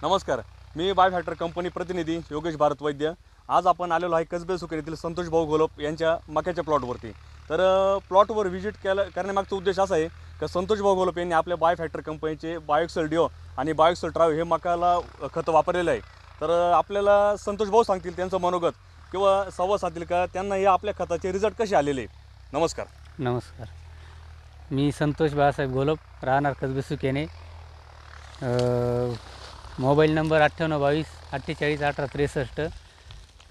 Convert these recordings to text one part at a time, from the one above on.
नमस्कार, मी बायोफॅक्टर कंपनी प्रतिनिधी योगेश भारत वैद्य। आज आपण आलेलो आहे कसबे सुकेन येथील संतोष भाऊ घोलप यांच्या मक्याच्या प्लॉटवरती। तर प्लॉटवर व्हिजिट करण्यामागचा उद्देश असा आहे की संतोष भाऊ घोलप यांनी आपल्या बायोफॅक्टर कंपनीचे बायोएक्सेल डिओ आणि बायोएक्सेल ट्रायो हे मकाला खत वापरलेलं आहे। तर आपल्याला संतोष भाऊ सांगतील त्यांचं मनोगत किंवा संवाद साधतील का त्यांना हे आपल्या खताचे रिझल्ट कसे आलेले। नमस्कार। नमस्कार, मी संतोष बाळासाहेब घोलप, राहणार कसबे सुकेने। Mobile number 9822 48 18 63।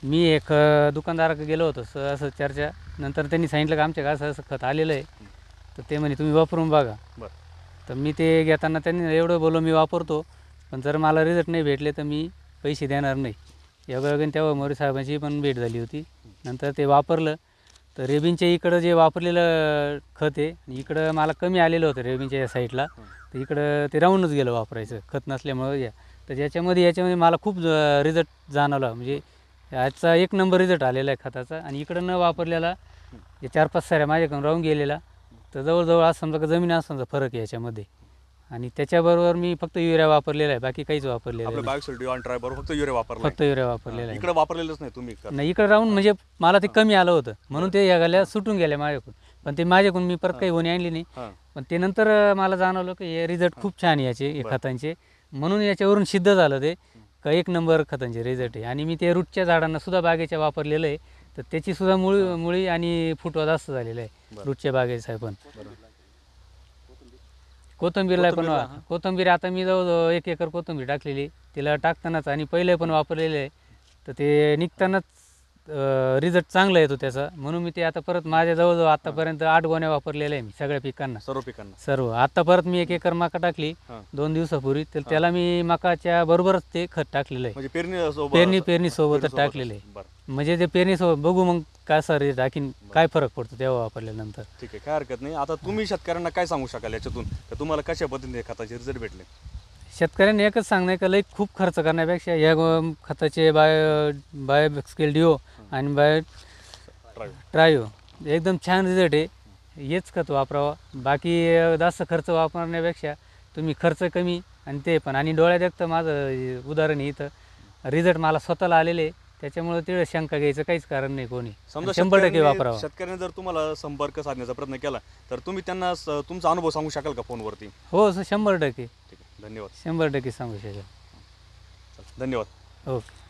मी एक दुकानदाराकडे गेलो होतो असं चर्चा नंतर त्यांनी सांगितलं की आमच्या असं असं खत आलेलं आहे, तर ते म्हणे तुम्ही वापरून बघा। तर मी ते घेताना त्यांनी एवढं बोललो मी वापरतो, पण जर मला रिझल्ट नाही भेटले तर मी पैसे देणार नाही। योगायोगाने तेव्हा मोरे साहेबांची पण भेट झाली होती। नंतर ते वापरलं तर रेबिनच्या इकडं जे वापरलेलं खत आहे इकडं मला कमी आलेलं होतं रेबिनच्या या साईडला, तर इकडं ते राहूनच गेलं वापरायचं खत नसल्यामुळं। तर याच्यामध्ये मला खूप रिझल्ट जाणवला, म्हणजे याचा एक नंबर रिझल्ट आलेला आहे खताचा। आणि इकडं न वापरलेला 4-5 साऱ्या माझ्याकडून राहून गेलेला, तर जवळजवळ आज समजा जमीन आसमानचा फरक आहे याच्यामध्ये। आणि त्याच्याबरोबर मी फक्त युरिया वापरलेला आहे, बाकी काहीच वापरलेलं नाही। बायोएक्सेल डिओ आणि ट्रायो बरोबर फक्त युरिया वापरला, फक्त युरिया वापरलेला आहे। इकडे वापरलेलंच नाही तुम्ही? नाही, इकडे राहून म्हणजे मला ते कमी आलं होतं म्हणून ते या गाल्या सुटून गेल्या माझ्याकडून, पण ते माझ्याकडून मी परत काही होणी आणली नाही। पण ते नंतर मला जाणवलं की हे रिझल्ट खूप छान आहे याचे खतांचे, म्हणून याच्यावरून सिद्ध झालं ते का एक नंबर खतांचे रिझल्ट आहे। आणि मी ते रूटच्या झाडांना सुद्धा बागेच्या वापरलेलं आहे, तर त्याची सुद्धा मुळी आणि फुटवा जास्त झालेला आहे रूटच्या बागेचा पण। कोथिंबीरला पण कोथिंबीर आता मी जवळ 1 एकर कोथिंबीर टाकलेली, तिला टाकतानाच आणि पहिले पण वापरलेले आहे, तर ते निघतानाच रिझल्ट चांगला येतो त्याचा, म्हणून मी ते आता परत माझ्या जवळजवळ आतापर्यंत 8 गोण्या वापरलेल्या आहे मी सगळ्या पिकांना, सर्व। आता परत मी 1 एकर मका टाकली 2 दिवसापूर्वी, तर त्याला मी मकाच्या बरोबरच ते खत टाकलेलं आहे, पेरणी सोबतच टाकलेलं आहे। म्हणजे ते पेरणी सोबत बघू मग कसा रिझल्ट आणखीन काय फरक पडतो तेव्हा वापरल्यानंतर। ठीक आहे, काय हरकत नाही। आता तुम्ही शेतकऱ्यांना काय सांगू शकाल याच्यातून, तर तुम्हाला कशा पद्धतीने खताचे रिझल्ट भेटले? शेतकऱ्यांनी एकच सांगणं का लई खूप खर्च करण्यापेक्षा या खताचे बायोएक्सेल डिओ आणि ट्रायो एकदम छान रिझल्ट आहे, हेच खत वापरावं। बाकी जास्त खर्च वापरण्यापेक्षा तुम्ही खर्च कमी आणि ते पण, आणि डोळ्यात एकतर माझं उदाहरण इथं रिझल्ट मला स्वतःला आलेले, त्याच्यामुळे तिकडे शंका घ्यायचं काहीच कारण नाही। कोणी 100% वापरावं। शेतकऱ्याने जर तुम्हाला संपर्क साधण्याचा प्रयत्न केला तर तुम्ही त्यांना तुमचा अनुभव सांगू शकाल का फोनवरती? हो, 100%। ठीक आहे, धन्यवाद। 100% सांगू शकेल। धन्यवाद। ओके।